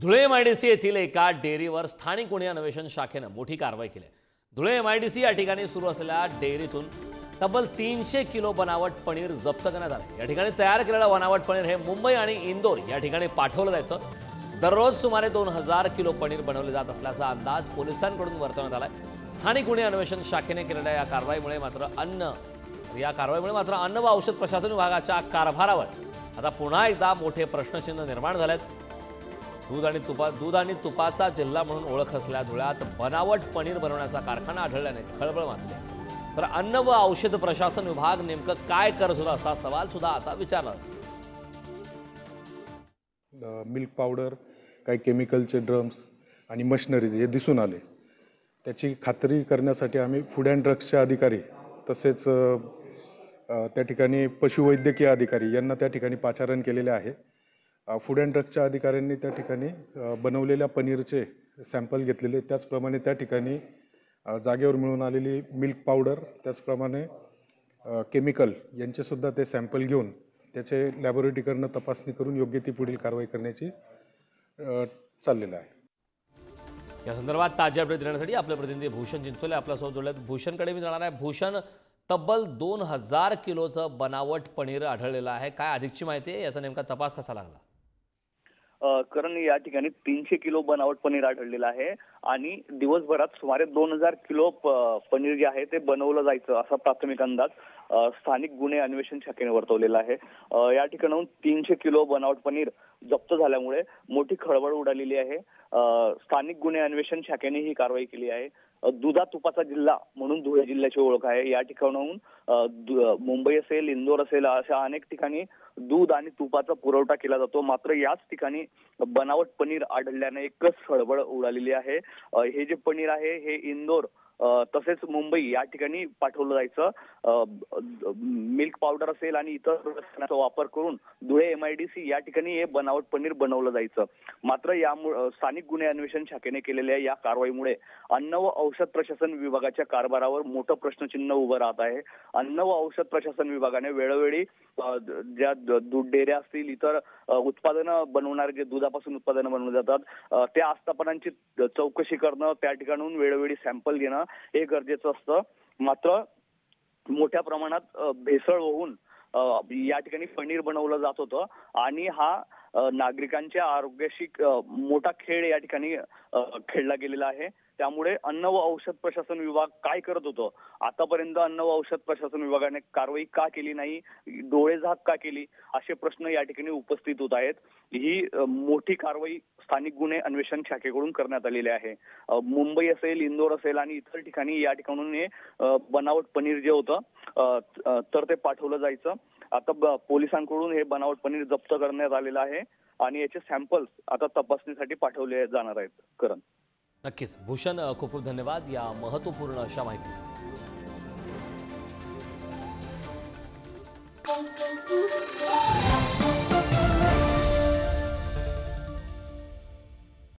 Dhule MIDC येथील एका डेअरीवर स्थानिक गुन्हे अन्वेषण शाखेने मोठी कारवाई केली आहे। धुळे एमआयडीसी या ठिकाणी सुरू असलेल्या डेअरीतून तब्बल 300 किलो बनावट पनीर जप्त करण्यात आले। या ठिकाणी तयार केलेलं बनावट पनीर हे मुंबई आणि इंदोर या ठिकाणी पाठवलं जायचं। दररोज सुमारे 2000 किलो पनीर बनवले जात असल्याचा अंदाज पोलिसांकडून वर्तवण्यात आलाय। स्थानिक गुन्हे अन्वेषण शाखेने केलेल्या या कारवाईमुळे मात्र अन्न व औषध प्रशासन विभागाच्या कारभारावर आता पुन्हा एकदा मोठे प्रश्नचिन्ह निर्माण झालेत। दूध आणि तुपाचा जिल्हा म्हणून ओळख असलेल्या धुळ्यात बनावट पनीर बनवण्याचा कारखाना आढळल्याने खळबळ माजली। तर अन्न व औषध प्रशासन विभाग नेमकं काय करत होता असा सवाल सुद्धा आता विचारला। मिल्क पावडर, काही केमिकलचे ड्रम्स आणि मशिनरीज हे दिसून आले। त्याची खात्री करण्यासाठी आम्ही फूड अँड ड्रग्सचे अधिकारी तसेच त्या ठिकाणी पशुवैद्यकीय अधिकारी यांना त्या ठिकाणी पाचारण केलेले आहे। फूड अँड ड्रग्सच्या अधिकाऱ्यांनी त्या ठिकाणी बनवलेल्या पनीरचे सॅम्पल घेतलेले, त्याचप्रमाणे त्या ठिकाणी जागेवर मिळून आलेली मिल्क पावडर, त्याचप्रमाणे केमिकल यांचेसुद्धा ते सॅम्पल घेऊन त्याचे लॅबोरेटरीकडून तपासणी करून योग्य ती पुढील कारवाई करण्याची चाललेलं आहे। या संदर्भात ताजी अपडेट देण्यासाठी आपले प्रतिनिधी भूषण चिंचोले आपल्यासोबत जोडलेत। भूषणकडे मी जाणार आहे। भूषण, तब्बल 2000 किलोचं बनावट पनीर आढळलेलं आहे, काय अधिकची माहिती आहे? याचा नेमका तपास कसा लागला? कारण या ठिकाणी 300 किलो बनावट पनीर आढळलेलं आहे आणि दिवसभरात सुमारे 2000 किलो पनीर जे आहे ते बनवलं जायचं असा प्राथमिक अंदाज स्थानिक गुन्हे अन्वेषण शाखेने वर्तवलेला आहे। या ठिकाणाहून 300 किलो बनावट पनीर जप्त झाल्यामुळे मोठी खळबळ उडालेली आहे। स्थानिक गुन्हे अन्वेषण शाखेने ही कारवाई केली आहे। दुधा तुपाचा जिल्हा म्हणून धुळे जिल्ह्याची ओळख आहे। या ठिकाणाहून मुंबई असेल, इंदोर असेल, अशा अनेक ठिकाणी दूध आणि तुपाचा पुरवठा केला जातो। मात्र याच ठिकाणी बनावट पनीर आढळल्याने एकच खळबळ उडालेली आहे। हे जे पनीर आहे हे इंदोर तसेच मुंबई या ठिकाणी पाठवलं जायचं। मिल्क पावडर असेल आणि इतर रसायनांचा वापर करून धुळे एमआयडीसी या ठिकाणी हे बनावट पनीर बनवलं जायचं। मात्र यामुळे स्थानिक गुन्हे अन्वेषण शाखेने केलेल्या या कारवाईमुळे अन्न व औषध प्रशासन विभागाच्या कारभारावर मोठं प्रश्नचिन्ह उभं राहत आहे। अन्न व औषध प्रशासन विभागाने वेळोवेळी ज्या दूध डेअऱ्या असतील, इतर उत्पादनं बनवणारे जे दुधापासून उत्पादनं बनवली जातात त्या आस्थापनांची चौकशी करणं, त्या ठिकाणून वेळोवेळी सॅम्पल घेणं हे गरजेचं असतं। मात्र मोठ्या प्रमाणात भेसळ होऊन या ठिकाणी पनीर बनवलं जात होतं आणि हा नागरिकांच्या आरोग्याशी मोठा खेळ या ठिकाणी खेळला गेलेला आहे। त्यामुळे अन्न व औषध प्रशासन विभाग काय करत होतं, आतापर्यंत अन्न व औषध प्रशासन विभागाने कारवाई का केली नाही, डोळेझाक का केली, असे प्रश्न या ठिकाणी उपस्थित होत आहेत। ही मोठी कारवाई स्थानिक गुन्हे अन्वेषण शाखेकडून करण्यात आलेली आहे। मुंबई असेल, इंदोर असेल आणि इतर ठिकाणी या ठिकाणून हे बनावट पनीर जे होतं तर ते पाठवलं जायचं। आता पोलिसांकडून हे बनावट पनीर जप्त करण्यात आलेलं आहे आणि याचे सॅम्पल्स आता तपासणीसाठी पाठवले जाणार आहेत। करण, नक्कीच भूषण, खूप खूप धन्यवाद या महत्त्वपूर्ण अशा माहितीसाठी।